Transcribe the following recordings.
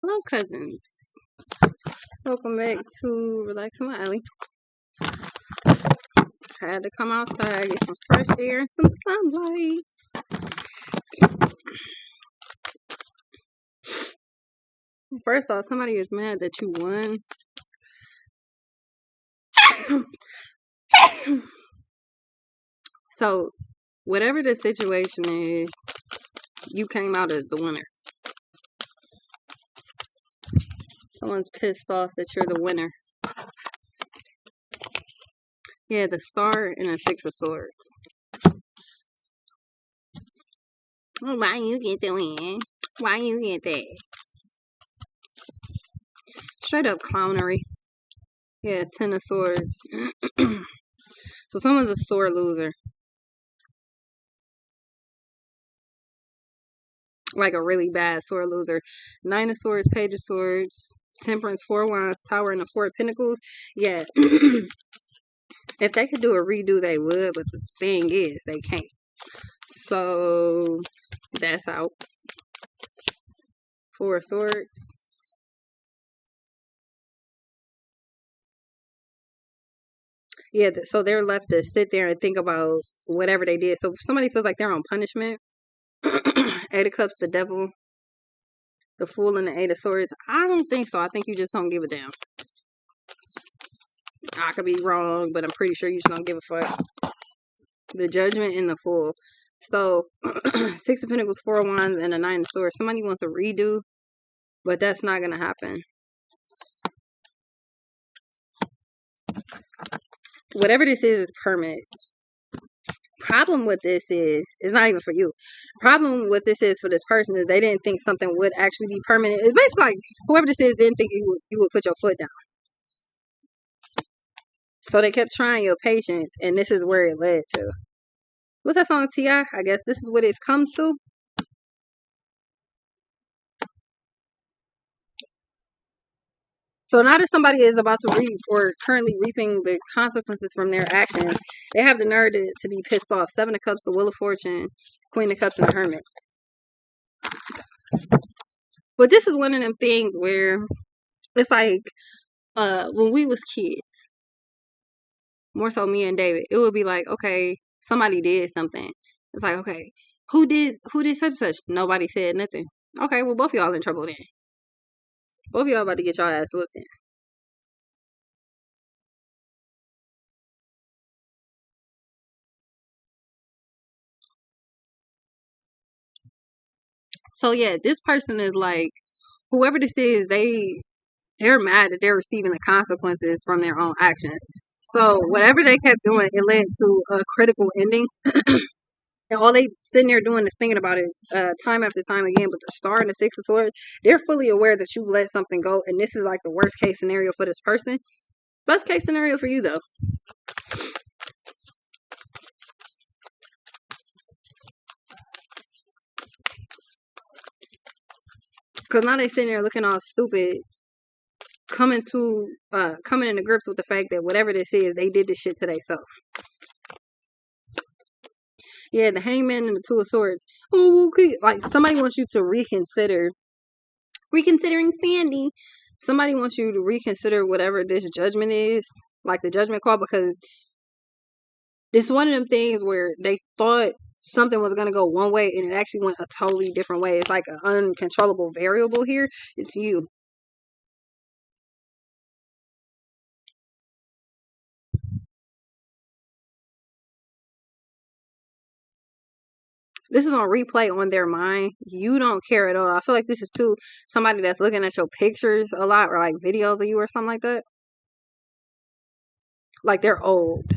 Hello, cousins. Welcome back to Relax and Wiley. I had to come outside, get some fresh air and some sunlight. First off, somebody is mad that you won. So, whatever the situation is, you came out as the winner. Someone's pissed off that you're the winner. Yeah, the star and a 6 of swords. Why you get to win? Why you get that? Straight up clownery. Yeah, 10 of swords. So someone's a sore loser. Like a really bad sore loser. 9 of swords, page of swords, temperance, 4 wands, tower, and the 4 of pentacles. Yeah. If they could do a redo, they would, but the thing is, they can't. So, that's out. 4 of swords. Yeah, so they're left to sit there and think about whatever they did. So, if somebody feels like they're on punishment, 8 of cups, the devil, the fool, and the 8 of swords. I don't think so. I think you just don't give a damn. I could be wrong, but I'm pretty sure you just don't give a fuck. The judgment and the fool. So, 6 of pentacles, 4 of wands, and a 9 of swords. Somebody wants a redo, but that's not going to happen. Whatever this is permanent. Problem with this is, it's not even for you. Problem with this is for this person is they didn't think something would actually be permanent. It's basically like whoever this is didn't think you would put your foot down. So they kept trying your patience, and this is where it led to. What's that song, T.I.? I guess this is what it's come to. So now that somebody is about to reap or currently reaping the consequences from their actions, they have the nerve to be pissed off. 7 of Cups, the Wheel of Fortune, Queen of Cups, and the Hermit. But this is one of them things where it's like when we was kids, more so me and David, it would be like, okay, somebody did something. It's like, okay, who did such and such? Nobody said nothing. Okay, well, both of y'all in trouble then. Both of y'all about to get y'all ass whooped then. So yeah, this person is like, whoever this is, they're mad that they're receiving the consequences from their own actions. So whatever they kept doing, it led to a critical ending. And all they sitting there doing is thinking about is time after time again. But the star and the 6 of swords, they're fully aware that you've let something go, and this is like the worst case scenario for this person. Best case scenario for you though. Because now they sitting there looking all stupid, coming into grips with the fact that whatever this is, they did this shit to themselves. Yeah, the Hangman and the 2 of swords. Oh, okay. Like somebody wants you to reconsidering Sandy. Somebody wants you to reconsider whatever this judgment is, like the judgment call, because it's one of them things where they thought something was going to go one way and it actually went a totally different way. It's like an uncontrollable variable here. It's you. This is on replay on their mind. You don't care at all. I feel like this is too somebody that's looking at your pictures a lot or like videos of you or something like that. Like they're old.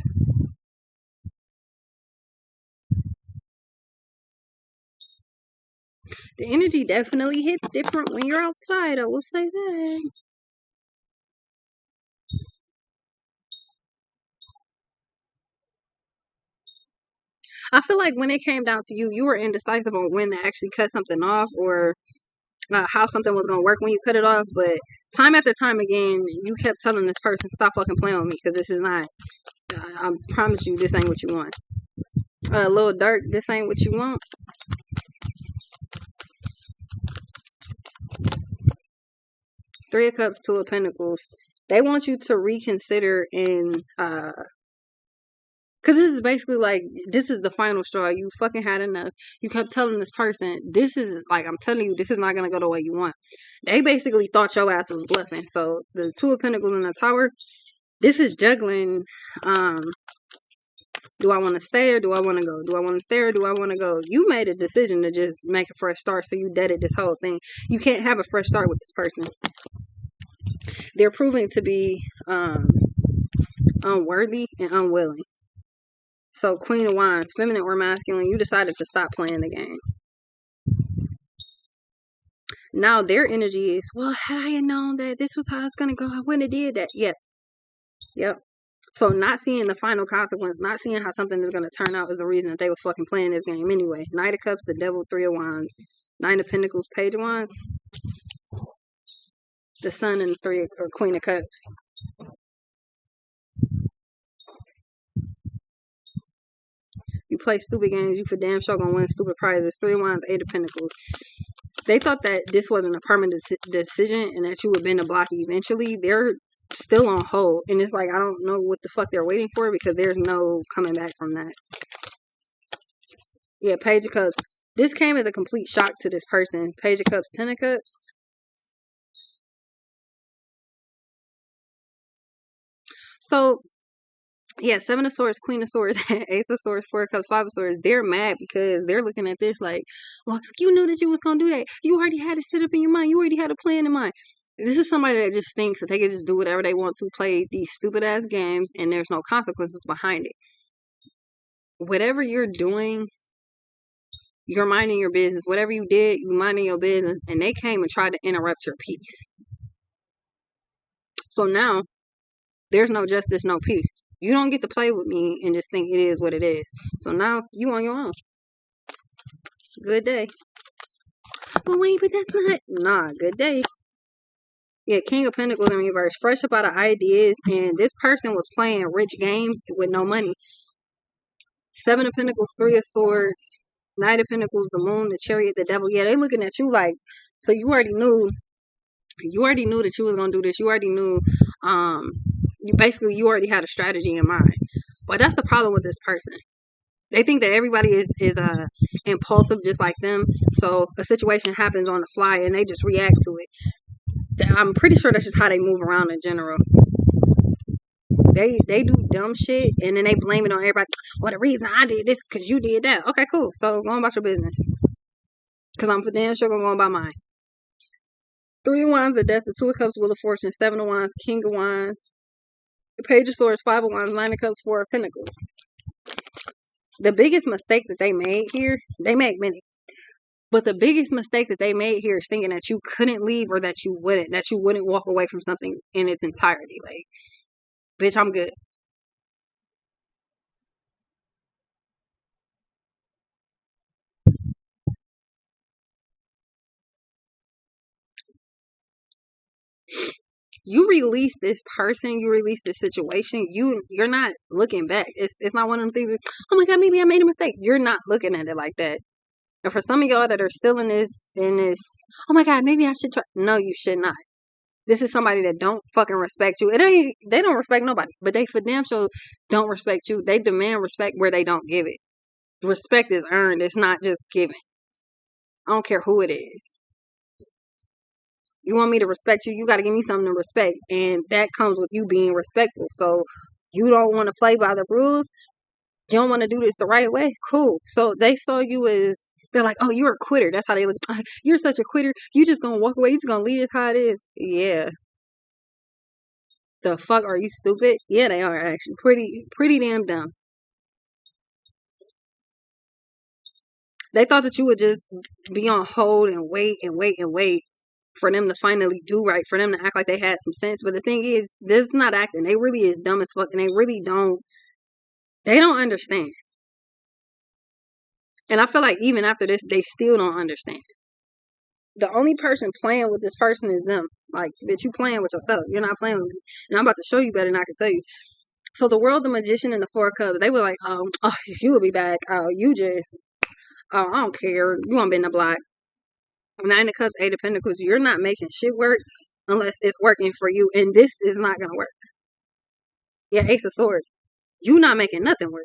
The energy definitely hits different when you're outside. I will say that. I feel like when it came down to you, you were indecisive on when to actually cut something off or how something was going to work when you cut it off. But time after time again, you kept telling this person, stop fucking playing with me because this is not, I promise you, this ain't what you want. Lil Durk, this ain't what you want. Three of Cups, Two of Pentacles. They want you to reconsider and because this is basically like, this is the final straw. You fucking had enough. You kept telling this person, this is like, I'm telling you, this is not going to go the way you want. They basically thought your ass was bluffing. So the Two of Pentacles in the Tower, this is juggling. Do I want to stay or do I want to go? Do I want to stay or do I want to go? You made a decision to just make a fresh start. So you deaded this whole thing. You can't have a fresh start with this person. They're proving to be unworthy and unwilling. So Queen of Wands, feminine or masculine, you decided to stop playing the game. Now their energy is, well, had I known that this was how it's going to go, I wouldn't have did that. Yep. So not seeing the final consequence, not seeing how something is going to turn out is the reason that they was fucking playing this game anyway. Knight of Cups, the Devil, Three of Wands. Nine of Pentacles, Page of Wands. The Sun and Three or Queen of Cups. You play stupid games, you for damn sure gonna win stupid prizes. Three of Wands, Eight of Pentacles. They thought that this wasn't a permanent decision and that you would bend the block eventually. They're still on hold. And it's like, I don't know what the fuck they're waiting for because there's no coming back from that. Yeah, Page of Cups. This came as a complete shock to this person. Page of Cups, Ten of Cups. So, yeah, Seven of Swords, Queen of Swords, Ace of Swords, Four of Cups, Five of Swords. They're mad because they're looking at this like, well, you knew that you was going to do that. You already had it set up in your mind. You already had a plan in mind. This is somebody that just thinks that they can just do whatever they want to, play these stupid ass games, and there's no consequences behind it. Whatever you're doing, you're minding your business. Whatever you did, you minding your business, and they came and tried to interrupt your peace. So now, there's no justice, no peace. You don't get to play with me and just think it is what it is. So now, you on your own. Good day. But wait, but that's not... Nah, good day. Yeah, King of Pentacles in reverse. Fresh up out of ideas, and this person was playing rich games with no money. Seven of Pentacles, Three of Swords, Knight of Pentacles, the Moon, the Chariot, the Devil. Yeah, they looking at you like, so you already knew that you was gonna do this. You already knew, you already had a strategy in mind. But that's the problem with this person. They think that everybody is impulsive just like them. So a situation happens on the fly and they just react to it. I'm pretty sure that's just how they move around in general. They do dumb shit and then they blame it on everybody. Well, the reason I did this is because you did that. Okay, cool. So go on about your business. Because I'm for damn sure going to go about mine. Three of Wands, the Death, the Two of Cups, Wheel of Fortune, Seven of Wands, King of Wands, the Page of Swords, Five of Wands, Nine of Cups, Four of Pentacles. The biggest mistake that they made here, they make many. But the biggest mistake that they made here is thinking that you couldn't leave or that you wouldn't walk away from something in its entirety. Like, bitch, I'm good. You release this person, you release this situation, you're not looking back. It's not one of them things where, oh my God, maybe I made a mistake. You're not looking at it like that. And for some of y'all that are still in this, oh my God, maybe I should try. No, you should not. This is somebody that don't fucking respect you. They don't respect nobody, but they for damn sure don't respect you. They demand respect where they don't give it. Respect is earned. It's not just given. I don't care who it is. You want me to respect you, you got to give me something to respect. And that comes with you being respectful. So you don't want to play by the rules. You don't want to do this the right way. Cool. So they saw you as, they're like, oh, you're a quitter. That's how they look. You're such a quitter. You just going to walk away. You just going to leave this how it is. Yeah. The fuck, are you stupid? Yeah, they are actually pretty damn dumb. They thought that you would just be on hold and wait for them to finally do right, for them to act like they had some sense. But the thing is, this is not acting. They really is dumb as fuck, and they don't understand. And I feel like even after this, they still don't understand. The only person playing with this person is them. Like, bitch, you playing with yourself. You're not playing with me. And I'm about to show you better than I can tell you. So the World, the Magician, and the Four of Cups, they were like, oh, you will be back. Oh, I don't care. You want to be in the block. Nine of Cups, Eight of Pentacles. You're not making shit work. unless it's working for you, and this is not gonna work. Yeah, Ace of Swords. You not making nothing work.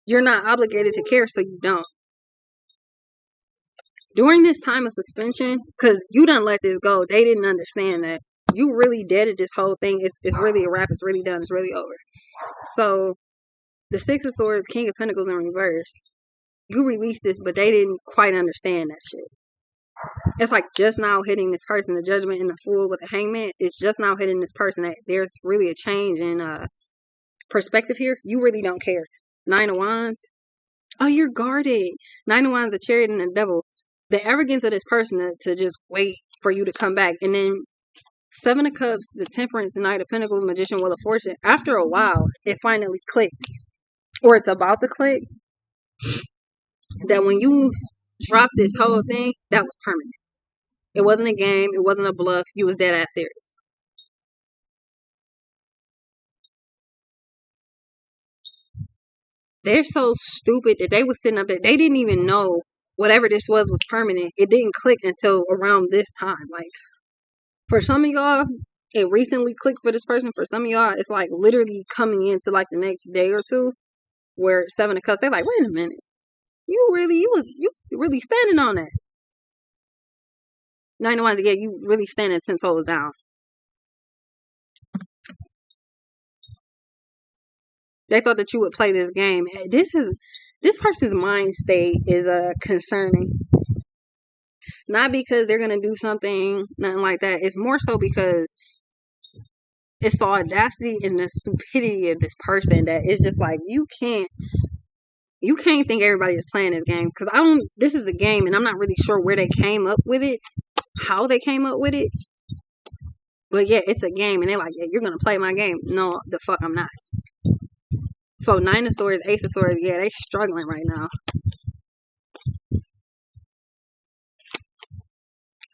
You're not obligated to care, so you don't. During this time of suspension, because you done let this go, they didn't understand that you really deaded this whole thing. It's really a wrap. It's really done. It's really over. So the Six of Swords, King of Pentacles in reverse. You released this, but they didn't quite understand that shit. It's like just now hitting this person, the Judgment and the Fool with the Hangman. It's just now hitting this person that there's really a change in perspective here. You really don't care. Nine of Wands. Oh, you're guarded. Nine of Wands, the Chariot, and the Devil. The arrogance of this person to just wait for you to come back. And then Seven of Cups, the Temperance, Knight of Pentacles, Magician, Wheel of Fortune. After a while, it finally clicked. Or it's about to click. That when you dropped this whole thing, that was permanent. It wasn't a game. It wasn't a bluff. You was dead ass serious. They're so stupid that they was sitting up there. They didn't even know whatever this was permanent. It didn't click until around this time. Like, for some of y'all, it recently clicked for this person. For some of y'all, it's like literally coming into like the next day or two, where Seven of Cups, they're like, wait a minute, you really standing on that. Nine of Wands, yeah, you really standing 10 toes down. They thought that you would play this game. This person's mind state is concerning. Not because they're gonna do something, nothing like that. It's more so because it's the audacity and the stupidity of this person that it's just like you can't think everybody is playing this game, because this is a game and I'm not really sure where they came up with it, how they came up with it, but yeah, it's a game and they're like, yeah, you're gonna play my game. No, the fuck I'm not. So Nine of Swords, Ace of Swords, yeah, they struggling right now.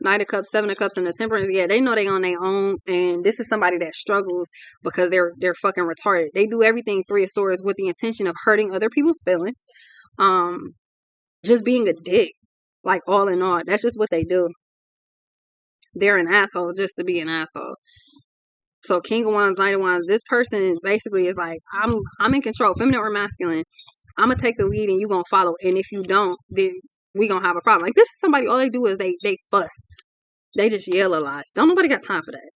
Knight of Cups, Seven of Cups, and the Temperance, yeah, they know they on their own, and this is somebody that struggles because they're fucking retarded. They do everything Three of Swords with the intention of hurting other people's feelings, just being a dick, like all in all. That's just what they do. They're an asshole just to be an asshole. So King of Wands, Knight of Wands, this person basically is like, I'm in control, feminine or masculine. I'm gonna take the lead and you gonna follow. And if you don't, then we gonna have a problem. Like, this is somebody, all they do is they fuss. They just yell a lot. Don't nobody got time for that.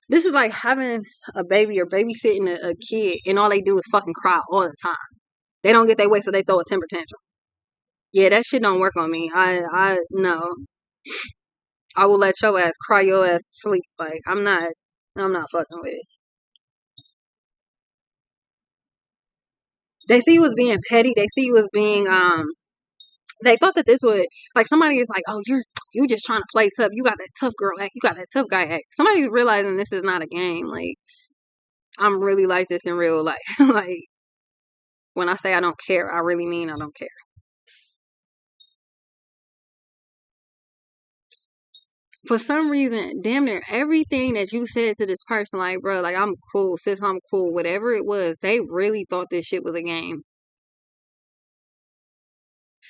This is like having a baby or babysitting a kid and all they do is fucking cry all the time. They don't get their way, so they throw a temper tantrum. Yeah, that shit don't work on me. No. I will let your ass cry your ass to sleep. Like, I'm not fucking with it. They see you as being petty. They see you as being they thought that this would, like, somebody is like, oh, you just trying to play tough. You got that tough girl act. You got that tough guy act. Somebody's realizing this is not a game. Like, I'm really like this in real life. Like, when I say I don't care, I really mean I don't care. For some reason, damn near everything that you said to this person, like, bro, like, I'm cool, sis, I'm cool, whatever it was, they really thought this shit was a game.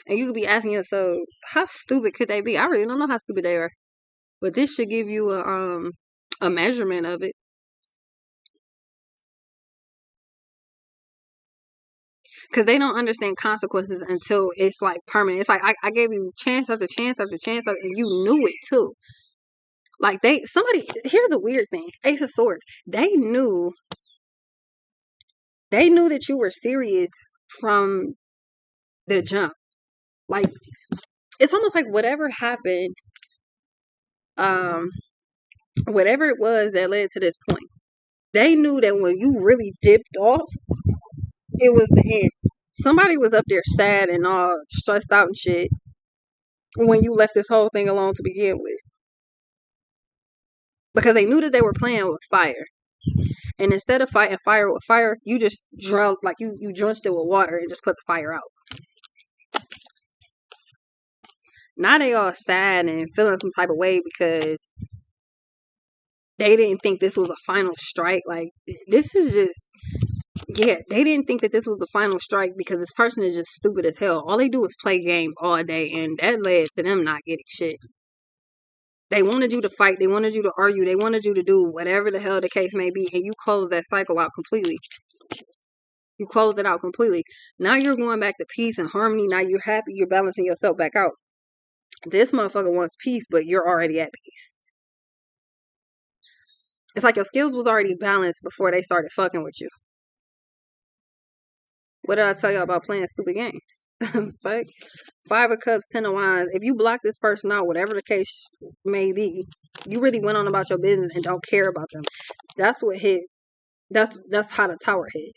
And you could be asking yourself, how stupid could they be? I really don't know how stupid they are. But this should give you a measurement of it. Because they don't understand consequences until it's like permanent. It's like I gave you chance after chance after chance, and you knew it too. Like, here's a weird thing. Ace of Swords. They knew that you were serious from the jump. Like, it's almost like whatever happened, whatever it was that led to this point, they knew that when you really dipped off, it was the end. Somebody was up there sad and all stressed out and shit when you left this whole thing alone to begin with. Because they knew that they were playing with fire. And instead of fighting fire with fire, you just drowned, like you drenched it with water and just put the fire out. Now they all sad and feeling some type of way because they didn't think this was a final strike. Like, this is just, yeah, they didn't think that this was a final strike because this person is just stupid as hell. All they do is play games all day, and that led to them not getting shit. They wanted you to fight. They wanted you to argue. They wanted you to do whatever the hell the case may be. And you close that cycle out completely. You closed it out completely. Now you're going back to peace and harmony. Now you're happy. You're balancing yourself back out. This motherfucker wants peace, but you're already at peace. It's like your skills was already balanced before they started fucking with you. What did I tell y'all about playing stupid games? Fuck. 5 of Cups, 10 of Wands. If you block this person out, whatever the case may be, you really went on about your business and don't care about them. That's what hit. That's how the Tower hit.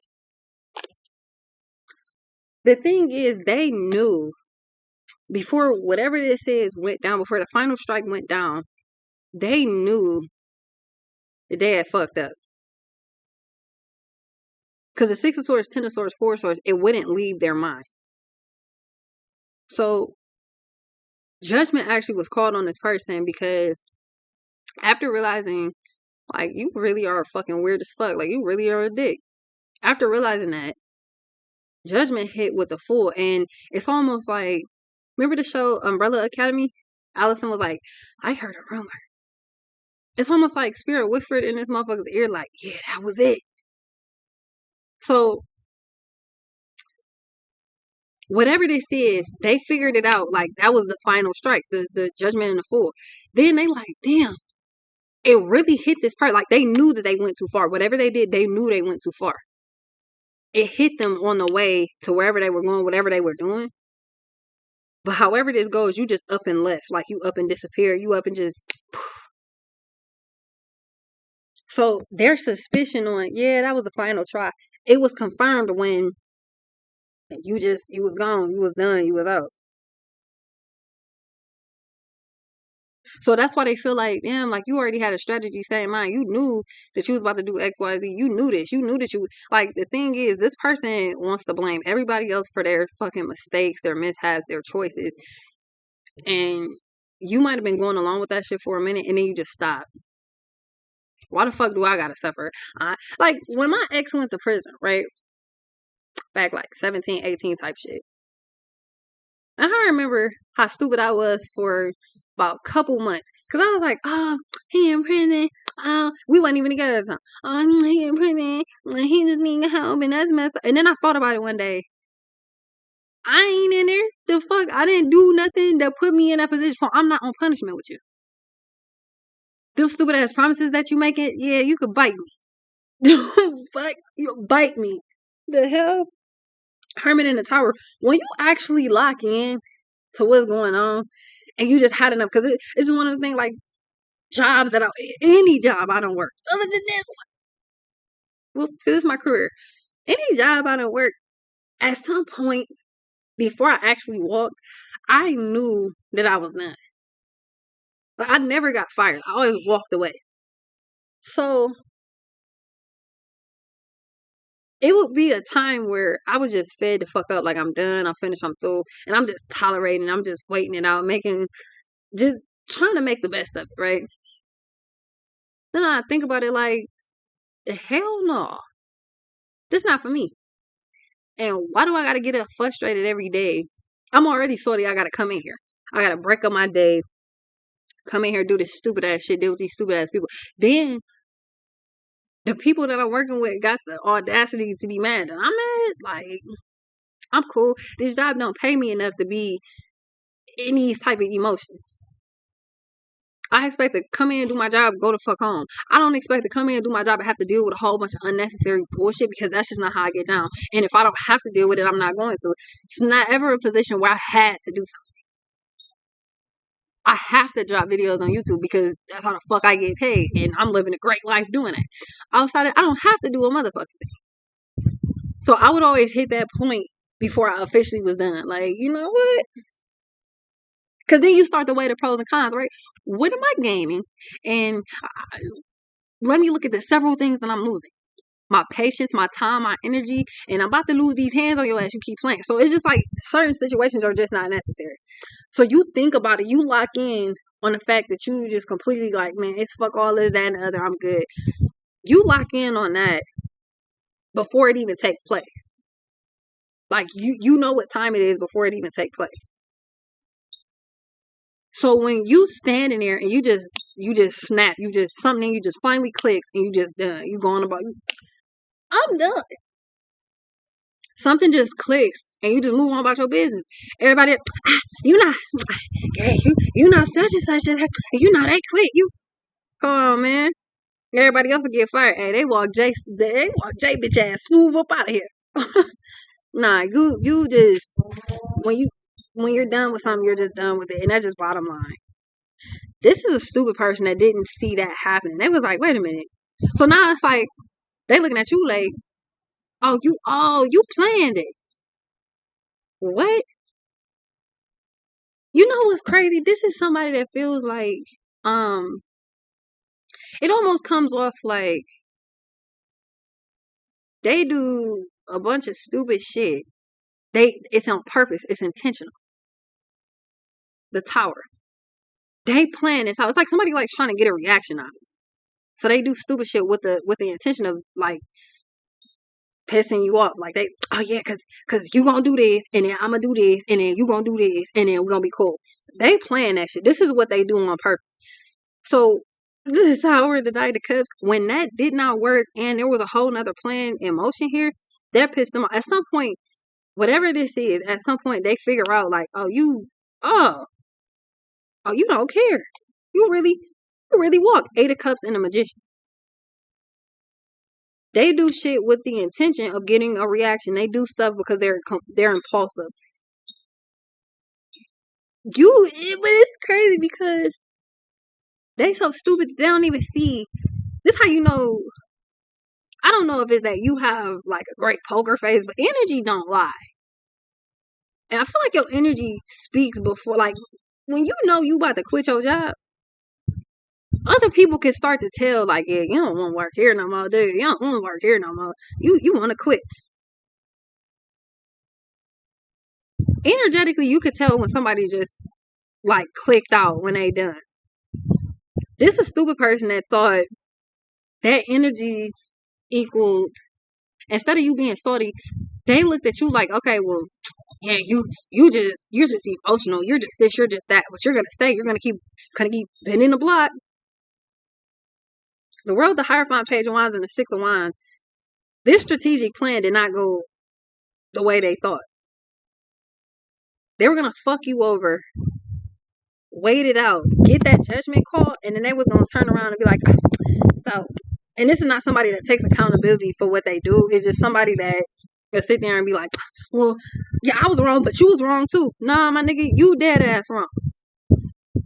The thing is, they knew before whatever this is went down, before the final strike went down, they knew that they had fucked up. Because the 6 of Swords, 10 of Swords, 4 of Swords, it wouldn't leave their mind. So, judgment actually was called on this person because after realizing, like, you really are fucking weird as fuck. Like, you really are a dick. After realizing that, judgment hit with the Fool. And it's almost like, remember the show Umbrella Academy? Allison was like, I heard a rumor. It's almost like Spirit whispered in this motherfucker's ear, like, yeah, that was it. So, whatever this is, they figured it out. Like, that was the final strike, the judgment and the Fool. Then they like, damn, it really hit this part. Like, they knew that they went too far. Whatever they did, they knew they went too far. It hit them on the way to wherever they were going, whatever they were doing. But however this goes, you just up and left. Like, you up and disappear. You up and just... So, their suspicion on, yeah, that was the final try. It was confirmed when you was gone. You was done. You was out. So that's why they feel like, damn, like you already had a strategy set in mind. You knew that you was about to do X, Y, Z. You knew this. You knew that you, like, the thing is, this person wants to blame everybody else for their fucking mistakes, their mishaps, their choices. And you might have been going along with that shit for a minute and then you just stop. Why the fuck do I gotta suffer? Like, when my ex went to prison, right? Back like 17, 18 type shit. And I remember how stupid I was for about a couple months. Because I was like, oh, he in prison. We wasn't even together at the time. Oh, he in prison. He just needing help. And that's messed up. And then I thought about it one day. I ain't in there. The fuck? I didn't do nothing that put me in that position. So I'm not on punishment with you. Those stupid ass promises that you making, yeah, you could bite me. Fuck, you bite me. The hell? Hermit in the Tower. When you actually lock in to what's going on, and you just had enough, because it's one of the things, like, jobs that any job I don't work, other than this one. Well, this is my career. Any job I don't work, at some point, before I actually walked, I knew that I was done. Like, I never got fired. I always walked away. So, it would be a time where I was just fed the fuck up. Like, I'm done, I'm finished, I'm through. And I'm just tolerating, I'm just waiting it out, just trying to make the best of it, right? Then I think about it like, hell no. This not for me. And why do I gotta get up frustrated every day? I'm already sorry I gotta come in here. I gotta break up my day, come in here, do this stupid ass shit, deal with these stupid ass people. Then the people that I'm working with got the audacity to be mad. And I'm mad. Like, I'm cool. This job don't pay me enough to be in these type of emotions. I expect to come in and do my job, go the fuck home. I don't expect to come in and do my job and have to deal with a whole bunch of unnecessary bullshit, because that's just not how I get down. And if I don't have to deal with it, I'm not going to. It's not ever a position where I had to do something. I have to drop videos on YouTube because that's how the fuck I get paid. And I'm living a great life doing it. Outside of, I don't have to do a motherfucking thing. So I would always hit that point before I officially was done. Like, you know what? Because then you start to weigh the pros and cons, right? What am I gaining? And let me look at the several things that I'm losing. My patience, my time, my energy, and I'm about to lose these hands on your ass. You keep playing. So it's just like certain situations are just not necessary. So you think about it. You lock in on the fact that you just completely like, man, it's fuck all this, that, and the other. I'm good. You lock in on that before it even takes place. Like, you know what time it is before it even takes place. So when you standing there and you just snap, something you just finally clicks and you just done. You going about, I'm done. Something just clicks and you just move on about your business. Everybody, you not, hey, you not such and such. You not that quick. You come on, man. Everybody else will get fired. Hey, they walk J bitch ass smooth up out of here. Nah, you just when you're done with something, you're just done with it, and that's just bottom line. This is a stupid person that didn't see that happening. They was like, wait a minute. So now it's like they looking at you like, oh you playing this. What? You know what's crazy? This is somebody that feels like um it almost comes off like they do a bunch of stupid shit. It's on purpose, it's intentional. The tower. They plan this out. It's like somebody like trying to get a reaction out of it. So they do stupid shit with the intention of like pissing you off. Like oh yeah, cause you gonna do this, and then I'm gonna do this, and then you gonna do this, and then we're gonna be cool. They plan that shit. This is what they do on purpose. So this is how we're the Knight of Cups. When that did not work, and there was a whole nother plan in motion here, that pissed them off. At some point, whatever this is, at some point they figure out like, oh you don't care. You really walk. Eight of Cups and a Magician. They do shit with the intention of getting a reaction. They do stuff because they're impulsive. But it's crazy because they so stupid they don't even see. This how you know. I don't know if it's that you have like a great poker face, but energy don't lie. And I feel like your energy speaks before, like when you know you about to quit your job. Other people can start to tell, like, yeah, you don't want to work here no more, dude. You don't want to work here no more. You want to quit. Energetically, you could tell when somebody just like clicked out when they done. This is a stupid person that thought that energy equaled. Instead of you being salty, they looked at you like, okay, well, yeah, you're just emotional. You're just this, you're just that. But you're gonna stay. You're gonna keep bending the block. The World, the Hierophant, Page of Wands, and the Six of Wands. This strategic plan did not go the way they thought. They were gonna fuck you over, wait it out, get that judgment call, and then they was gonna turn around and be like, so. And this is not somebody that takes accountability for what they do. It's just somebody that will sit there and be like, well, yeah, I was wrong, but you was wrong too. Nah, my nigga, you dead ass wrong.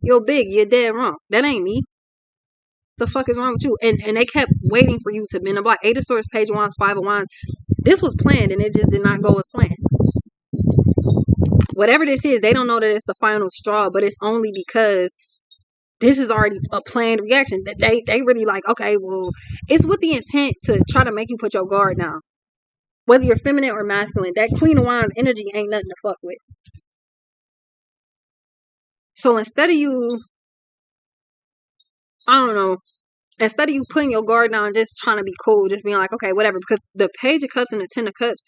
You're big, you're dead wrong. That ain't me. The fuck is wrong with you? And they kept waiting for you to bend the block. Eight of Swords, Page of Wands, Five of Wands. This was planned and it just did not go as planned. Whatever this is, they don't know that it's the final straw, but it's only because this is already a planned reaction. That they really like, okay, well, it's with the intent to try to make you put your guard down. Whether you're feminine or masculine, that Queen of Wands energy ain't nothing to fuck with. So instead of you, I don't know, instead of you putting your guard down and just trying to be cool, just being like, okay, whatever, because the Page of Cups and the Ten of Cups,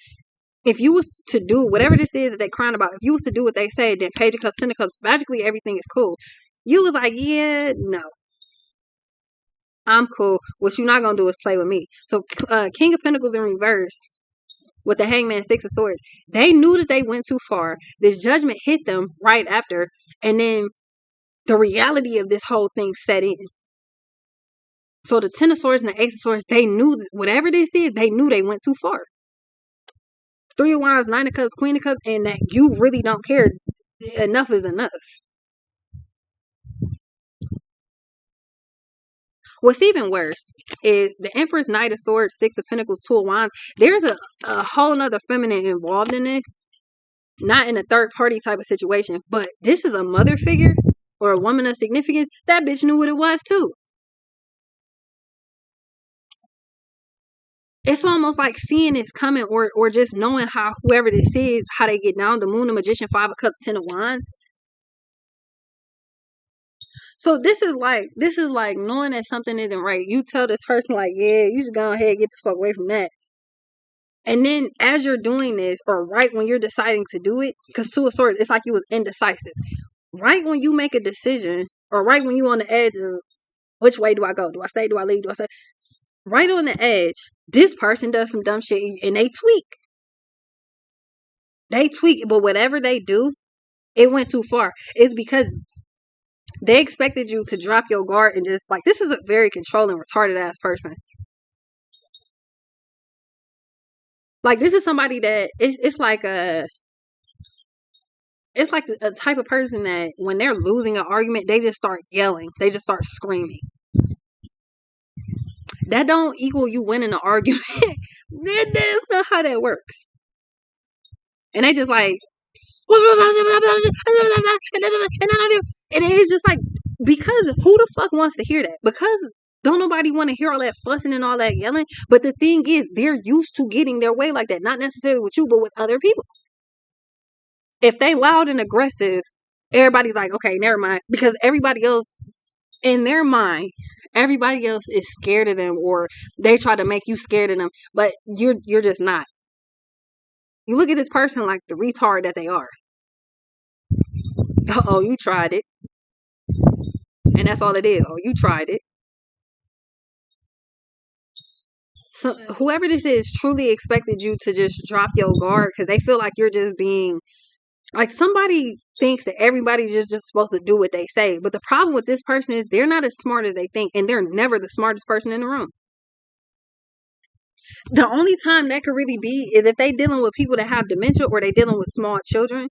if you was to do whatever this is that they're crying about, if you was to do what they say, then Page of Cups, Ten of Cups, magically everything is cool. You was like, yeah, no. I'm cool. What you're not going to do is play with me. So King of Pentacles in reverse with the Hangman, Six of Swords. They knew that they went too far. This judgment hit them right after. And then the reality of this whole thing set in. So the Ten of Swords and the Ace of Swords, they knew that whatever this is, they knew they went too far. Three of Wands, Nine of Cups, Queen of Cups, and that you really don't care. Enough is enough. What's even worse is the Empress, Knight of Swords, Six of Pentacles, Two of Wands. There's a whole nother feminine involved in this. Not in a third party type of situation, but this is a mother figure or a woman of significance. That bitch knew what it was too. It's almost like seeing this coming or just knowing how whoever this is, how they get down. The Moon, the Magician, Five of Cups, Ten of Wands. So this is like knowing that something isn't right. You tell this person like, yeah, you just go ahead and get the fuck away from that. And then as you're doing this, or right when you're deciding to do it, because Two of Swords, it's like you was indecisive. right when you make a decision, or right when you on the edge of which way do I go? Do I stay? Do I leave? Do I stay? Right on the edge, this person does some dumb shit and they tweak. They tweak, but whatever they do, it went too far. It's because they expected you to drop your guard and just like, this is a very controlling, retarded ass person. Like, this is somebody that it's like a type of person that when they're losing an argument, they just start yelling. They just start screaming. That don't equal you winning an argument. That's not how that works. And they just like, and it is just like, because who the fuck wants to hear that? Because don't nobody want to hear all that fussing and all that yelling. But the thing is, they're used to getting their way like that. Not necessarily with you, but with other people. If they loud and aggressive, everybody's like, okay, never mind. Because everybody else, in their mind, everybody else is scared of them, or they try to make you scared of them. But you're just not. You look at this person like the retard that they are. Oh, you tried it. And that's all it is. Oh, you tried it. So whoever this is truly expected you to just drop your guard because they feel like you're just being like, somebody thinks that everybody's just supposed to do what they say. But the problem with this person is they're not as smart as they think, and they're never the smartest person in the room. The only time that could really be is if they dealing with people that have dementia or they dealing with small children.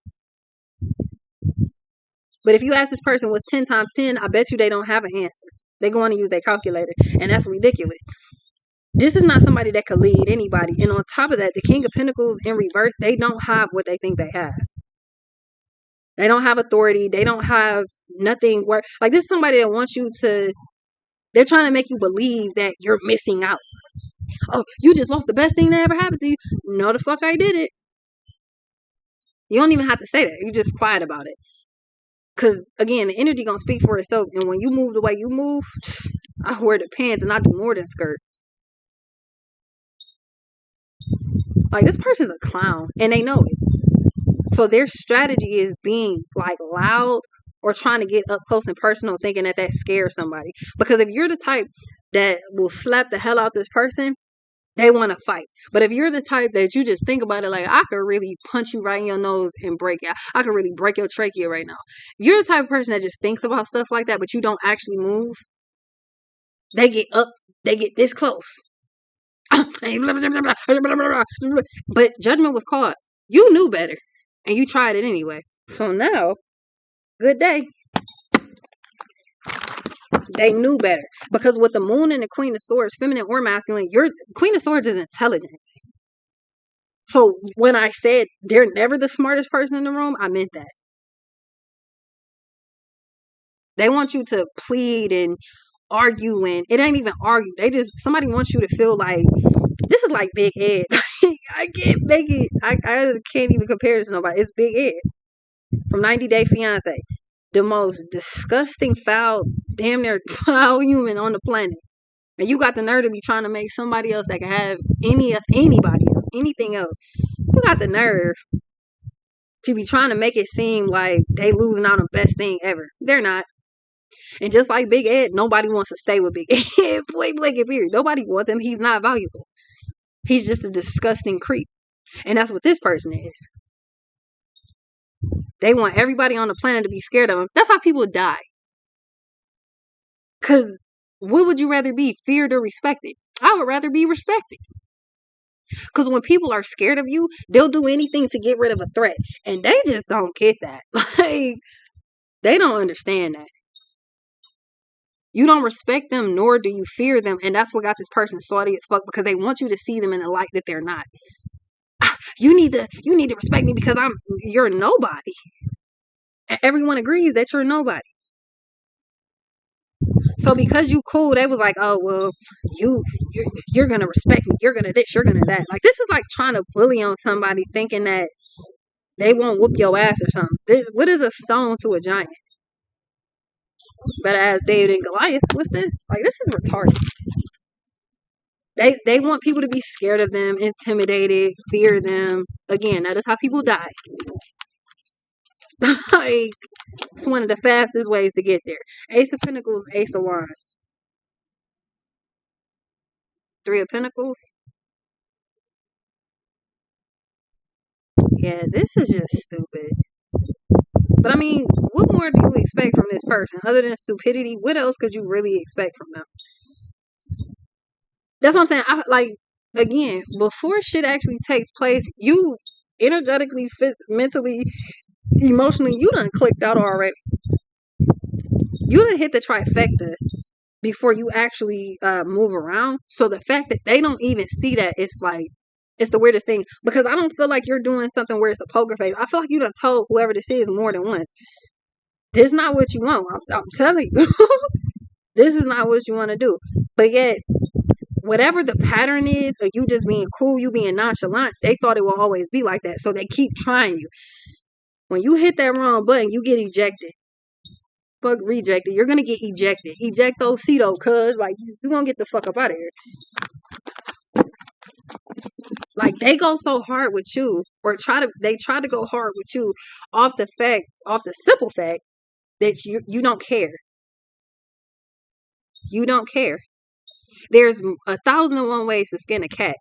But if you ask this person what's 10 times 10, I bet you they don't have an answer. They're going to use their calculator, and that's ridiculous. This is not somebody that could lead anybody. And on top of that, the King of Pentacles in reverse, they don't have what they think they have. They don't have authority. They don't have nothing. Like, this is somebody that wants you to, they're trying to make you believe that you're missing out. Oh, you just lost the best thing that ever happened to you. No, the fuck I didn't. You don't even have to say that. You're just quiet about it. Because, again, the energy going to speak for itself. And when you move the way you move, I wear the pants and I do more than skirt. Like, this person's a clown. And they know it. So their strategy is being, like, loud or trying to get up close and personal, thinking that scares somebody. Because if you're the type that will slap the hell out this person, they want to fight. But if you're the type that you just think about it like, I could really punch you right in your nose and break it. I could really break your trachea right now. You're the type of person that just thinks about stuff like that, but you don't actually move. They get up. They get this close. But judgment was caught. You knew better. And you tried it anyway. So now, good day. They knew better. Because with the Moon and the Queen of Swords, feminine or masculine, your Queen of Swords is intelligence. So when I said they're never the smartest person in the room, I meant that. They want you to plead and argue, and it ain't even argue. Somebody wants you to feel like, this is like Big Ed. I can't make it. I can't even compare this to nobody. It's Big Ed from 90 Day Fiance. The most disgusting, foul, damn near foul human on the planet. And you got the nerve to be trying to make somebody else that can have anybody else, anything else. You got the nerve to be trying to make it seem like they losing out on the best thing ever. They're not. And just like Big Ed, nobody wants to stay with Big Ed. Point blank and period. Nobody wants him. He's not valuable. He's just a disgusting creep. And that's what this person is. They want everybody on the planet to be scared of them. That's how people die. Because what would you rather be, feared or respected? I would rather be respected. Because when people are scared of you, they'll do anything to get rid of a threat. And they just don't get that. Like, they don't understand that. You don't respect them, nor do you fear them. And that's what got this person salty as fuck, because they want you to see them in a light that they're not. You need to respect me because you're nobody. Everyone agrees that you're nobody. So because you cool, they was like, oh, well, you're going to respect me. You're going to this, you're going to that. Like, this is like trying to bully on somebody thinking that they won't whoop your ass or something. What is a stone to a giant? Better ask David and Goliath. What's this? Like, this is retarded. They want people to be scared of them, intimidated, fear them. Again, that is how people die. Like, it's one of the fastest ways to get there. Ace of Pentacles, Ace of Wands. Three of Pentacles. Yeah, this is just stupid. But I mean, what more do you expect from this person other than stupidity? What else could you really expect from them? That's what I'm saying. Like, again, before shit actually takes place, you energetically, mentally, emotionally, you done clicked out already. You done hit the trifecta before you actually move around. So the fact that they don't even see that, it's like, it's the weirdest thing. Because I don't feel like you're doing something where it's a poker face. I feel like you done told whoever this is more than once. This is not what you want. I'm telling you. This is not what you want to do. But yet, whatever the pattern is of you just being cool, you being nonchalant, they thought it will always be like that. So they keep trying you. When you hit that wrong button, you get ejected. Fuck rejected. You're gonna get ejected. Ejecto-cito, cuz like you gonna get the fuck up out of here. Like they go so hard with you, or they try to go hard with you off the simple fact that you don't care. You don't care. There's 1,001 ways to skin a cat.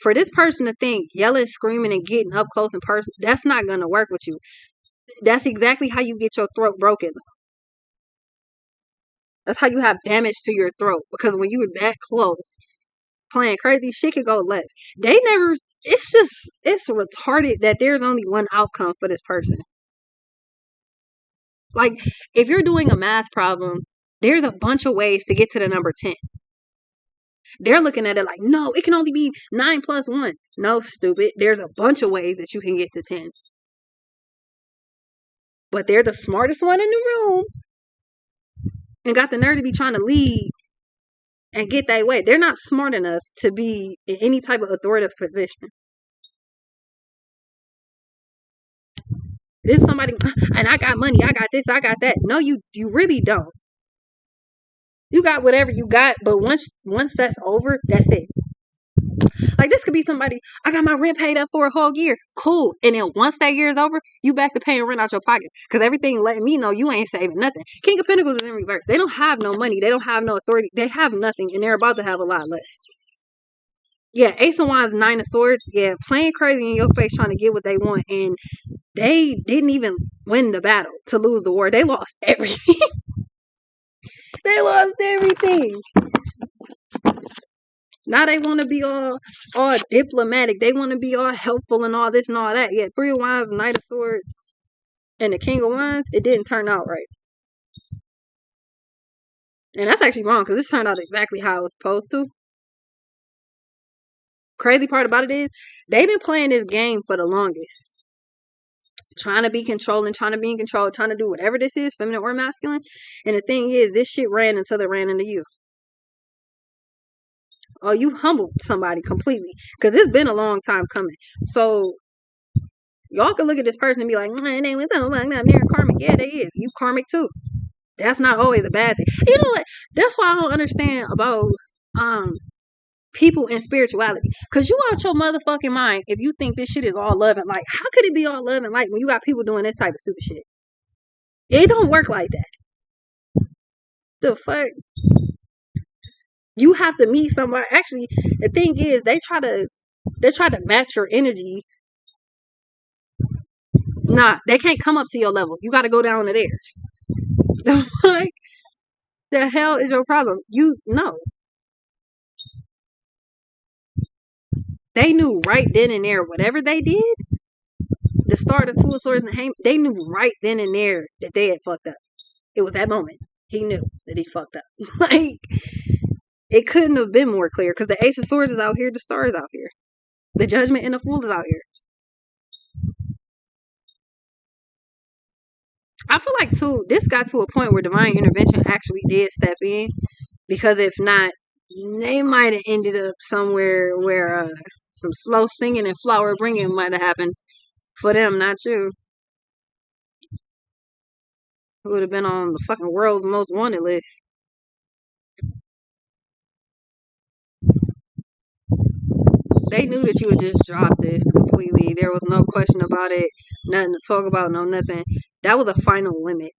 For this person to think yelling, screaming, and getting up close and personal, that's not gonna work with you. That's exactly how you get your throat broken. That's how you have damage to your throat. Because when you're that close, playing crazy, shit could go left. They never. It's retarded that there's only one outcome for this person. Like, if you're doing a math problem, there's a bunch of ways to get to the number 10. They're looking at it like, no, it can only be 9 plus 1. No, stupid. There's a bunch of ways that you can get to 10. But they're the smartest one in the room and got the nerve to be trying to lead and get that way. They're not smart enough to be in any type of authoritative position. This is somebody, and I got money, I got this, I got that. No, you really don't. You got whatever you got, but once that's over, that's it. Like, this could be somebody, I got my rent paid up for a whole year. Cool. And then once that year is over, you back to paying rent out your pocket. Because everything letting me know you ain't saving nothing. King of Pentacles is in reverse. They don't have no money. They don't have no authority. They have nothing. And they're about to have a lot less. Yeah, Ace of Wands, Nine of Swords. Yeah, playing crazy in your face trying to get what they want. And they didn't even win the battle to lose the war. They lost everything. They lost everything. Now they want to be all diplomatic. They want to be all helpful and all this and all that. Yeah, Three of Wands, Knight of Swords, and the King of Wands. It didn't turn out right. And that's actually wrong because this turned out exactly how it was supposed to. Crazy part about it is they've been playing this game for the longest. Trying to be controlling, trying to be in control, trying to do whatever this is, feminine or masculine. And the thing is, this shit ran until it ran into you. Oh, you humbled somebody completely. Because it's been a long time coming. So, y'all can look at this person and be like, they was so fucked up. They're karmic. Yeah, they is. You karmic too. That's not always a bad thing. You know what? That's why I don't understand about people in spirituality. Because you out your motherfucking mind if you think this shit is all love and light. How could it be all love and light when you got people doing this type of stupid shit? It don't work like that. The fuck? You have to meet somebody. Actually, the thing is, they try to match your energy. Nah, they can't come up to your level. You got to go down to theirs. Like, the hell is your problem? You know. They knew right then and there, whatever they did, the start of Two of Swords and the Hangman, they knew right then and there that they had fucked up. It was that moment. He knew that he fucked up. Like, it couldn't have been more clear because the Ace of Swords is out here, the Star is out here. The Judgment and the Fool is out here. I feel like, too, this got to a point where divine intervention actually did step in. Because if not, they might have ended up somewhere where some slow singing and flower bringing might have happened for them, not you. Who would have been on the fucking world's most wanted list. They knew that you would just drop this completely. There was no question about it. Nothing to talk about. No nothing. That was a final limit.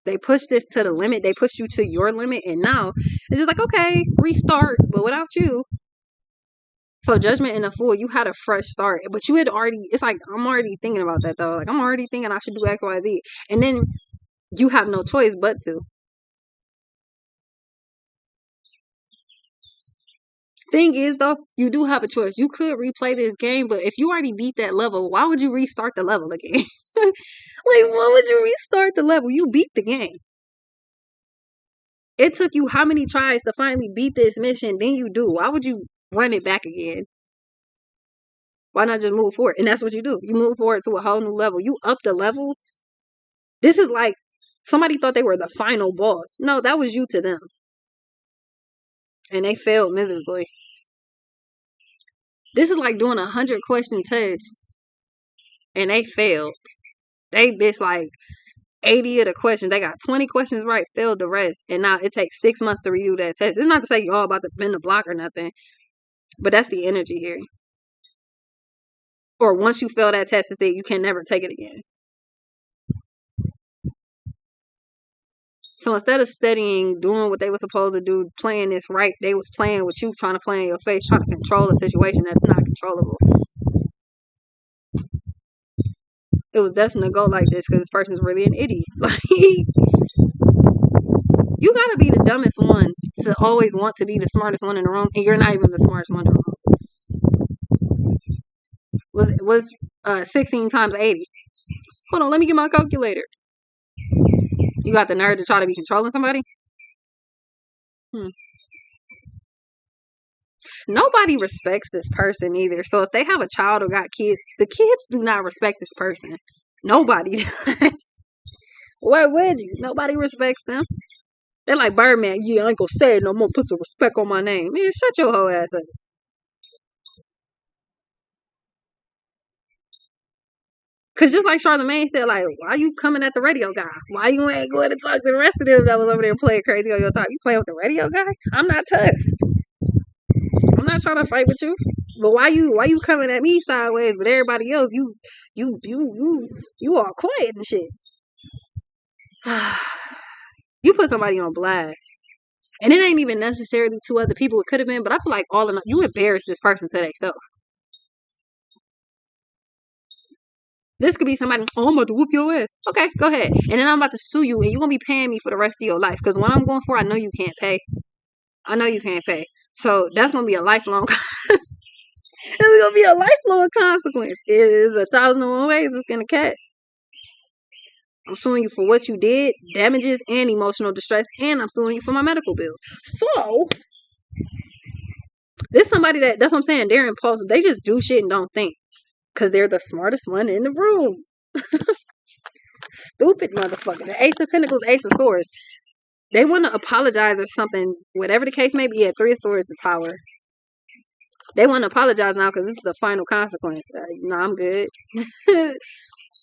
They pushed this to the limit. They pushed you to your limit, and now it's just like, okay, restart, but without you. So Judgment and the Fool, you had a fresh start, but you had already. It's like I'm already thinking about that though. Like I'm already thinking I should do X, Y, Z, and then you have no choice but to. Thing is though, you do have a choice. You could replay this game, but if you already beat that level, why would you restart the level again? Like, why would you restart the level? You beat the game. It took you how many tries to finally beat this mission? Then you do. Why would you run it back again? Why not just move forward? And that's what you do. You move forward to a whole new level. You up the level. This is like somebody thought they were the final boss. No, that was you to them. And they failed miserably. This is like doing 100-question test. And they failed. They missed like 80 of the questions. They got 20 questions right, failed the rest. And now it takes 6 months to redo that test. It's not to say you're all about to bend the block or nothing. But that's the energy here. Or once you fail that test, you can never take it again. So instead of studying, doing what they were supposed to do, playing this right, they was playing with you, trying to play in your face, trying to control a situation that's not controllable. It was destined to go like this because this person's really an idiot. Like, you gotta be the dumbest one to always want to be the smartest one in the room, and you're not even the smartest one in the room. Was 16 times 80. Hold on, let me get my calculator. You got the nerve to try to be controlling somebody? Nobody respects this person either. So if they have a child or got kids, the kids do not respect this person. Nobody does. Why would you? Nobody respects them. They're like Birdman. Yeah, I ain't gonna say it no more. Put some respect on my name. Man, shut your whole ass up. Cause just like Charlamagne said, like, why you coming at the radio guy? Why you ain't going to talk to the rest of them that was over there playing crazy on your top? You playing with the radio guy? I'm not tough. I'm not trying to fight with you. But why you coming at me sideways with everybody else? You all quiet and shit. You put somebody on blast. And it ain't even necessarily two other people. It could have been, but I feel like all in all, you embarrassed this person to themselves. This could be somebody, oh, I'm about to whoop your ass. Okay, go ahead. And then I'm about to sue you, and you're going to be paying me for the rest of your life. Because what I'm going for, I know you can't pay. I know you can't pay. So that's going to be a lifelong it's going to be a lifelong consequence. It is 1,001 ways to skin a cat. I'm suing you for what you did, damages, and emotional distress, and I'm suing you for my medical bills. So, this somebody that's what I'm saying, they're impulsive. They just do shit and don't think. Because they're the smartest one in the room. Stupid motherfucker. The Ace of Pentacles, Ace of Swords. They want to apologize or something. Whatever the case may be, yeah, Three of Swords, the Tower. They want to apologize now because this is the final consequence. No, I'm good.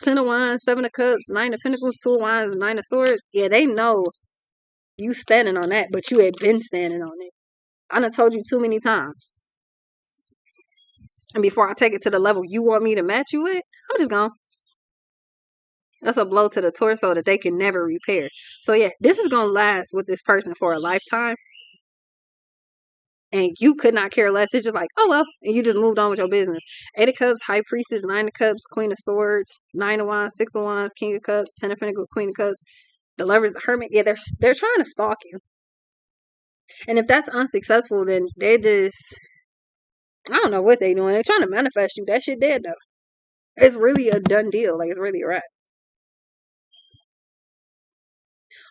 10 of Wands, 7 of Cups, 9 of Pentacles, 2 of Wands, 9 of Swords. Yeah, they know you standing on that, but you had been standing on it. I done told you too many times. And before I take it to the level you want me to match you with, I'm just gone. That's a blow to the torso that they can never repair. So yeah, this is going to last with this person for a lifetime. And you could not care less. It's just like, oh well. And you just moved on with your business. 8 of Cups, High Priestess, 9 of Cups, Queen of Swords, 9 of Wands, 6 of Wands, King of Cups, 10 of Pentacles, Queen of Cups. The Lovers, the Hermit. Yeah, they're trying to stalk you. And if that's unsuccessful, then they just, I don't know what they doing. They're trying to manifest you. That shit dead though. It's really a done deal. Like, it's really a wrap.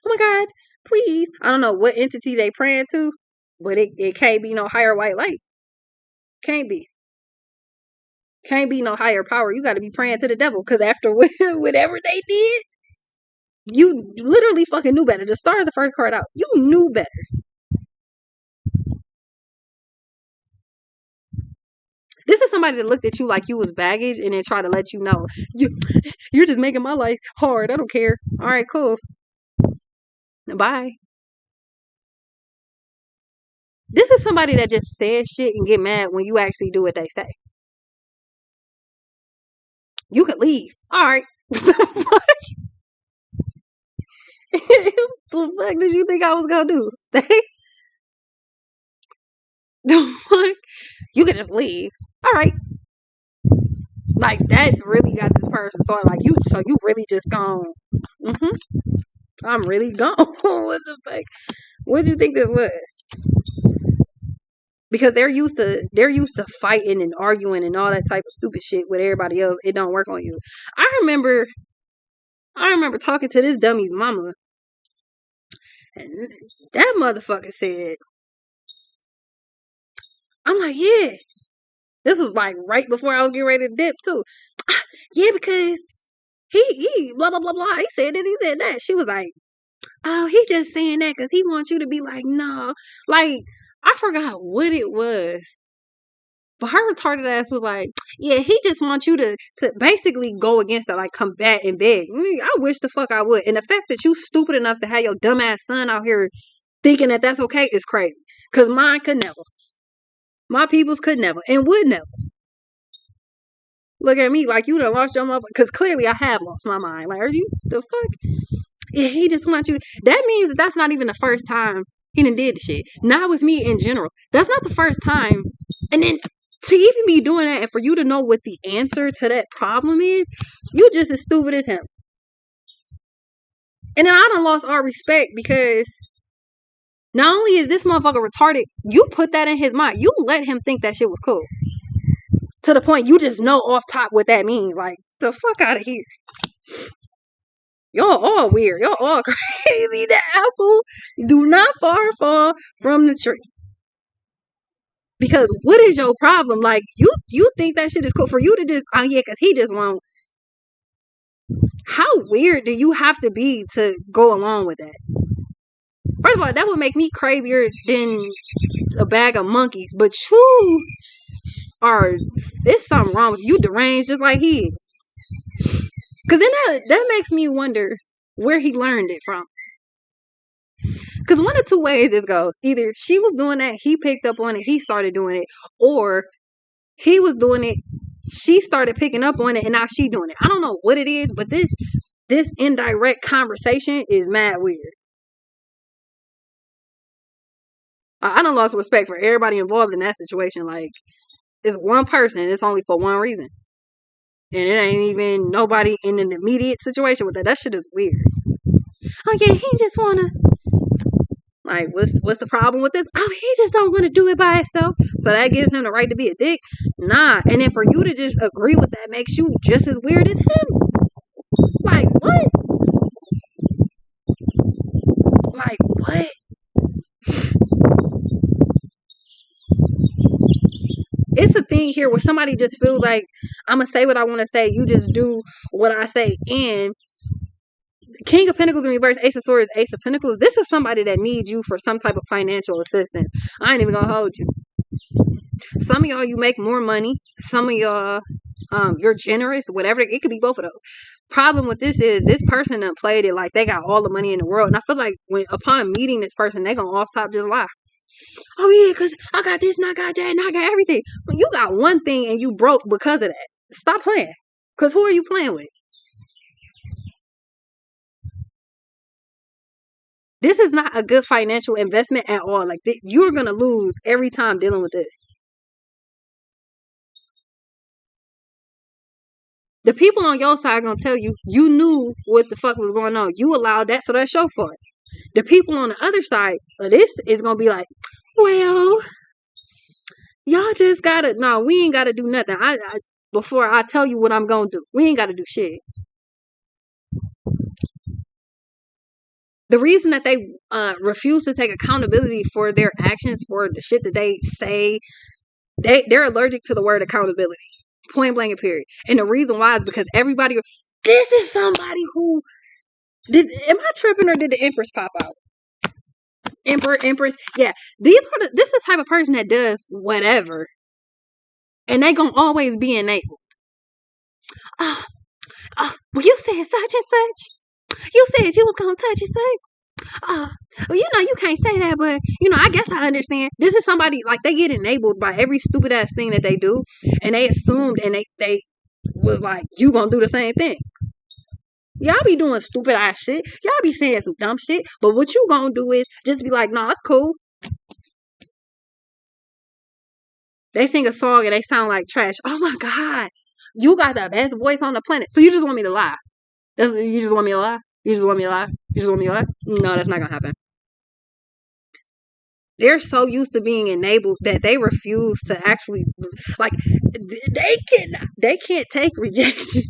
Oh my God, please. I don't know what entity they praying to, but it can't be no higher white light. Can't be. Can't be no higher power. You got to be praying to the devil because after whatever they did, you literally fucking knew better. The star is the first card out. You knew better. This is somebody that looked at you like you was baggage and then tried to let you know you're just making my life hard. I don't care. All right, cool. Bye. This is somebody that just says shit and get mad when you actually do what they say. You could leave. All right. The fuck did you think I was gonna do? Stay? The fuck? You could just leave. All right. Like that really got this person. So like you, so you really just gone. I'm really gone. What the fuck? What do you think this was? Because they're used to fighting and arguing and all that type of stupid shit with everybody else. It don't work on you. I remember talking to this dummy's mama, and that motherfucker said, I'm like, yeah. This was like right before I was getting ready to dip too. Yeah, because he blah blah blah blah. He said this, he said that. She was like, oh, he just saying that because he wants you to be like, no. Like, I forgot what it was. But her retarded ass was like, yeah, he just wants you to basically go against it, like combat and beg. I wish the fuck I would. And the fact that you stupid enough to have your dumbass son out here thinking that that's okay is crazy. Because mine could never. My peoples could never and would never. Look at me like you done lost your mother. Because clearly I have lost my mind. Like, are you the fuck? Yeah, he just wants you. That means that that's not even the first time he done did the shit. Not with me in general. That's not the first time. And then to even be doing that and for you to know what the answer to that problem is, you just as stupid as him. And then I done lost all respect because not only is this motherfucker retarded, you put that in his mind. You let him think that shit was cool. To the point you just know off top what that means. Like, the fuck out of here. Y'all all weird. Y'all all crazy. The apple do not far fall from the tree. Because what is your problem? Like, you think that shit is cool for you to just, oh yeah, because he just won't. How weird do you have to be to go along with that? First of all, that would make me crazier than a bag of monkeys. But you are, there's something wrong with you. You deranged just like he is. Because then that makes me wonder where he learned it from. Because one of two ways this goes. Either she was doing that, he picked up on it, he started doing it. Or he was doing it, she started picking up on it, and now she doing it. I don't know what it is, but this indirect conversation is mad weird. I done lost respect for everybody involved in that situation. Like, it's one person, it's only for one reason. And it ain't even nobody in an immediate situation with that. That shit is weird. Oh yeah, he just wanna, like, what's the problem with this? Oh, he just don't want to do it by himself. So that gives him the right to be a dick? Nah. And then for you to just agree with that makes you just as weird as him. Like, what? Like, what? It's a thing here where somebody just feels like, I'm going to say what I want to say. You just do what I say. And King of Pentacles in reverse, Ace of Swords, Ace of Pentacles. This is somebody that needs you for some type of financial assistance. I ain't even going to hold you. Some of y'all, you make more money. Some of y'all, you're generous, whatever. It could be both of those. Problem with this is this person done played it like they got all the money in the world. And I feel like upon meeting this person, they gonna off top just lie. Oh yeah, because I got this and I got that and I got everything. Well, you got one thing and you broke because of that. Stop playing. Because who are you playing with? This is not a good financial investment at all. Like, you're going to lose every time dealing with this. The people on your side are going to tell you, you knew what the fuck was going on. You allowed that, so that's your fault. The people on the other side of this is going to be like, well, y'all just got to, no, we ain't got to do nothing. Before I tell you what I'm going to do, we ain't got to do shit. The reason that they refuse to take accountability for their actions, for the shit that they say, they're allergic to the word accountability. Point blank and period. And the reason why is because everybody, this is somebody who, am I tripping or did the Empress pop out? Empress, yeah. This is the type of person that does whatever. And they gonna always be enabled. Well, you said such and such. You said you was gonna such and such. well, you can't say that, but I guess I understand. This is somebody like they get enabled by every stupid ass thing that they do, and they assumed and they was like, you gonna do the same thing. Y'all be doing stupid ass shit. Y'all be saying some dumb shit, but what you gonna do is just be like, nah, it's cool. They sing a song and they sound like trash. Oh my god, you got the best voice on the planet. So you just want me to lie? You just want me to lie? You just want me to lie? You just want me to lie? No, that's not gonna happen. They're so used to being enabled that they refuse to actually like they can't take rejection.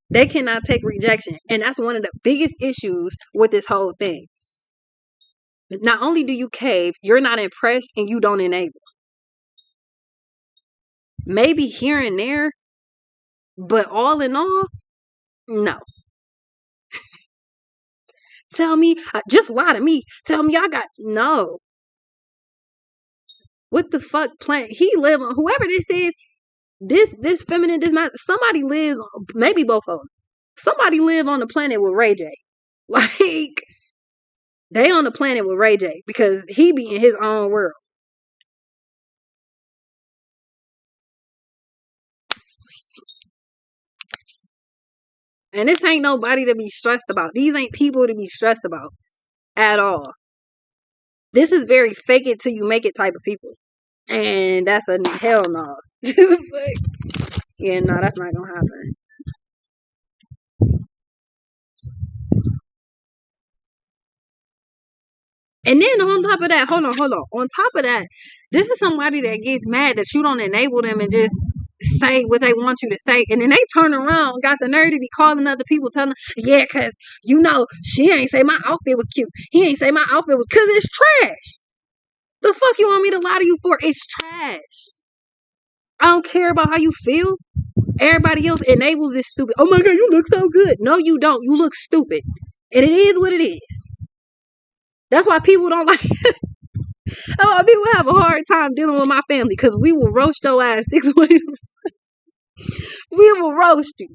They cannot take rejection. And that's one of the biggest issues with this whole thing. Not only do you cave, you're not impressed and you don't enable. Maybe here and there, but all in all, no. Tell me, just lie to me. Tell me I got no. What the fuck planet he live on? Whoever this is, this feminine, this man, somebody lives. Maybe both of them. Somebody live on the planet with Ray J. Like they on the planet with Ray J because he be in his own world. And this ain't nobody to be stressed about. These ain't people to be stressed about at all. This is very fake it till you make it type of people. And that's a hell no. Yeah, no, that's not gonna happen. And then on top of that, hold on. On top of that, this is somebody that gets mad that you don't enable them and just say what they want you to say. And then they turn around, got the nerve to be calling other people, telling them, yeah, because, she ain't say my outfit was cute. He ain't say my outfit was, because it's trash. The fuck you want me to lie to you for? It's trash. I don't care about how you feel. Everybody else enables this stupid. Oh my god, you look so good. No, you don't. You look stupid. And it is what it is. That's why people don't like. That's why people have a hard time dealing with my family because we will roast your ass 6 ways. We will roast you.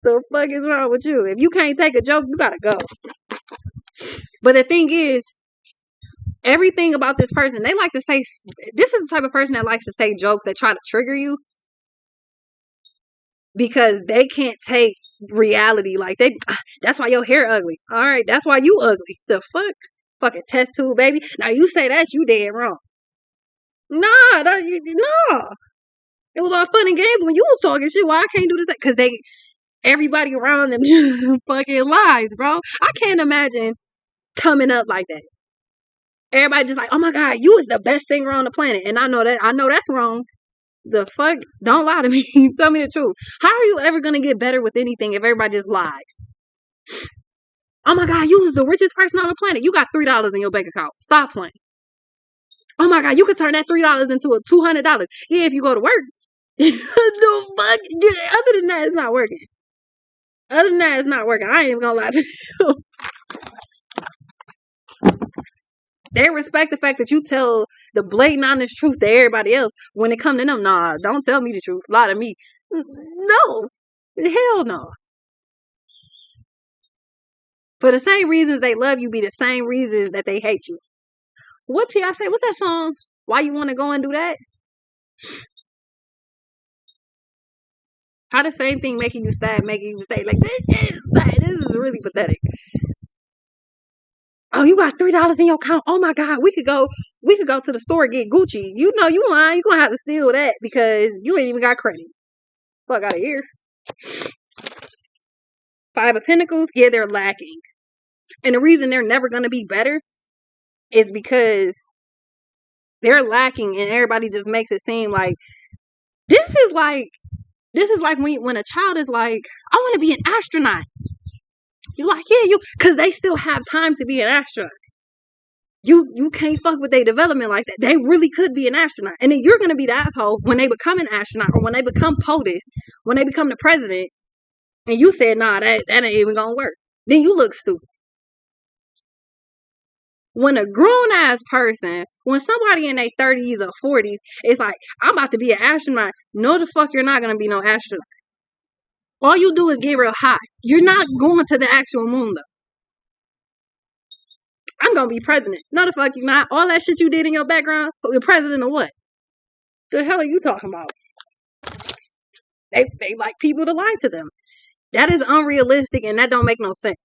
The fuck is wrong with you? If you can't take a joke, you gotta go. But the thing is, everything about this person, they like to say. This is the type of person that likes to say jokes that try to trigger you because they can't take reality. Like that's why your hair ugly. All right, that's why you ugly. The fuck. Fucking test tube, baby. Now you say that, you dead wrong. Nah, no. It was all fun and games when you was talking shit. Why I can't do this? Because everybody around them just fucking lies, bro. I can't imagine coming up like that. Everybody just like, oh my god, you is the best singer on the planet, and I know that's wrong. The fuck? Don't lie to me. Tell me the truth. How are you ever gonna get better with anything if everybody just lies? Oh my god, you was the richest person on the planet. You got $3 in your bank account. Stop playing. Oh my god, you could turn that $3 into a $200. Yeah, if you go to work. The fuck? Other than that, it's not working. Other than that, it's not working. I ain't even gonna lie to you. They respect the fact that you tell the blatant honest truth to everybody else. When it come to them, nah, don't tell me the truth. Lie to me. No. Hell no. For the same reasons they love you be the same reasons that they hate you. What's that song? Why you want to go and do that? How the same thing making you sad, making you stay like this is really pathetic. Oh, you got $3 in your account. Oh my god, we could go to the store and get Gucci. You know you lying. You gonna have to steal that because you ain't even got credit. Fuck out of here. 5 of Pentacles, yeah, they're lacking. And the reason they're never gonna be better is because they're lacking and everybody just makes it seem like this is like when a child is like, I want to be an astronaut. You're like, yeah, because they still have time to be an astronaut. You can't fuck with their development like that. They really could be an astronaut. And then you're going to be the asshole when they become an astronaut or when they become POTUS, when they become the president. And you said, nah, that ain't even going to work. Then you look stupid. When a grown ass person, when somebody in their 30s or 40s, it's like, I'm about to be an astronaut. No, the fuck, you're not going to be no astronaut. All you do is get real high. You're not going to the actual moon, though. I'm gonna be president. No, the fuck you not. All that shit you did in your background, the president of what? The hell are you talking about? They like people to lie to them. That is unrealistic and that don't make no sense.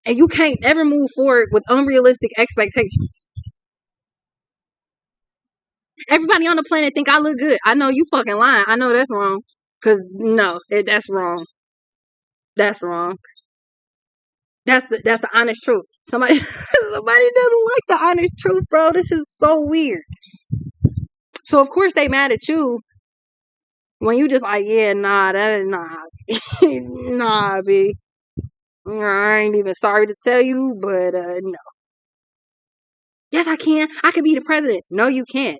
And you can't ever move forward with unrealistic expectations. Everybody on the planet think I look good. I know you fucking lying. I know that's wrong. Cause no, that's wrong. That's wrong. That's the honest truth. Somebody doesn't like the honest truth, bro. This is so weird. So of course they mad at you when you just like, yeah, nah, nah, B. I ain't even sorry to tell you, but no. Yes, I can. I could be the president. No, you can't.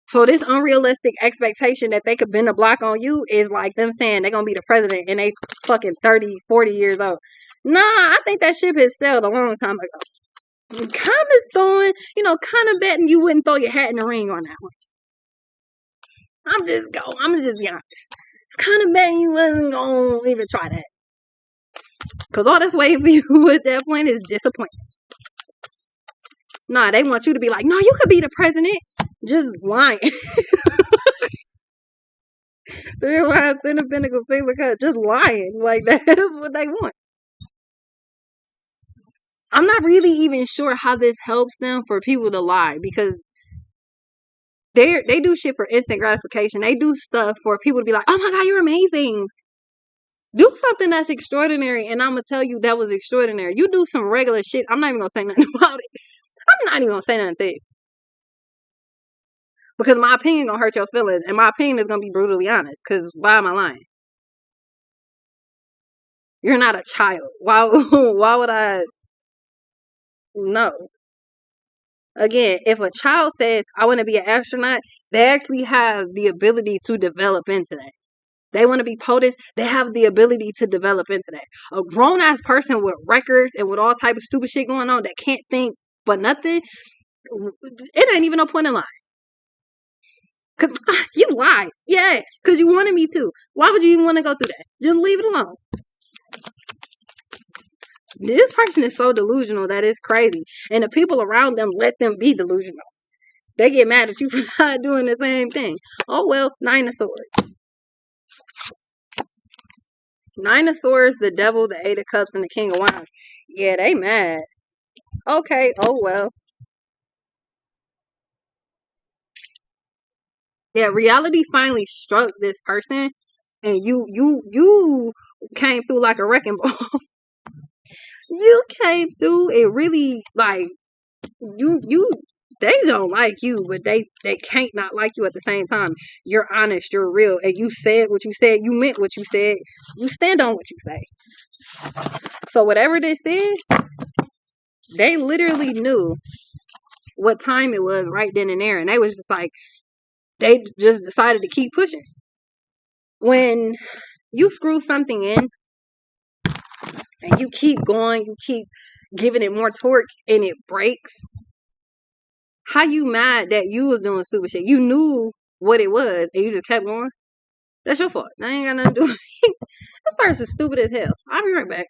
So this unrealistic expectation that they could bend a block on you is like them saying they're gonna be the president and they fucking 30, 40 years old. Nah, I think that ship has sailed a long time ago. Kind of throwing, kind of betting you wouldn't throw your hat in the ring on that one. I'm just be honest. It's kind of betting you wasn't gonna even try that. Cause all that's waiting for you at that point is disappointment. Nah, they want you to be like, no, you could be the president. Just lying. Ten of Pentacles, things like that. Just lying. Like that's what they want. I'm not really even sure how this helps them for people to lie because they do shit for instant gratification. They do stuff for people to be like, oh my God, you're amazing. Do something that's extraordinary and I'm going to tell you that was extraordinary. You do some regular shit. I'm not even going to say nothing about it. I'm not even going to say nothing to you. Because my opinion going to hurt your feelings and my opinion is going to be brutally honest because why am I lying? You're not a child. Why would I? No. Again, if a child says, I want to be an astronaut, they actually have the ability to develop into that. They want to be POTUS, they have the ability to develop into that. A grown-ass person with records and with all type of stupid shit going on that can't think but nothing, it ain't even no point in lying. Cause you lied. Yes, because you wanted me to. Why would you even want to go through that? Just leave it alone. This person is so delusional that it's crazy. And the people around them let them be delusional. They get mad at you for not doing the same thing. Oh well, Nine of Swords. Nine of Swords, the Devil, the Eight of Cups, and the King of Wands. Yeah, they mad. Okay, oh well. Yeah, reality finally struck this person. And you came through like a wrecking ball. You came through and really like they don't like you, but they can't not like you at the same time. You're honest, you're real, and you said what you said, you meant what you said, you stand on what you say. So whatever this is, they literally knew what time it was right then and there, and they was just like, they just decided to keep pushing. When you screw something in and you keep going, you keep giving it more torque and it breaks, how you mad that you was doing stupid shit? You knew what it was and you just kept going? That's your fault. That ain't got nothing to do with it. This person's stupid as hell. I'll be right back.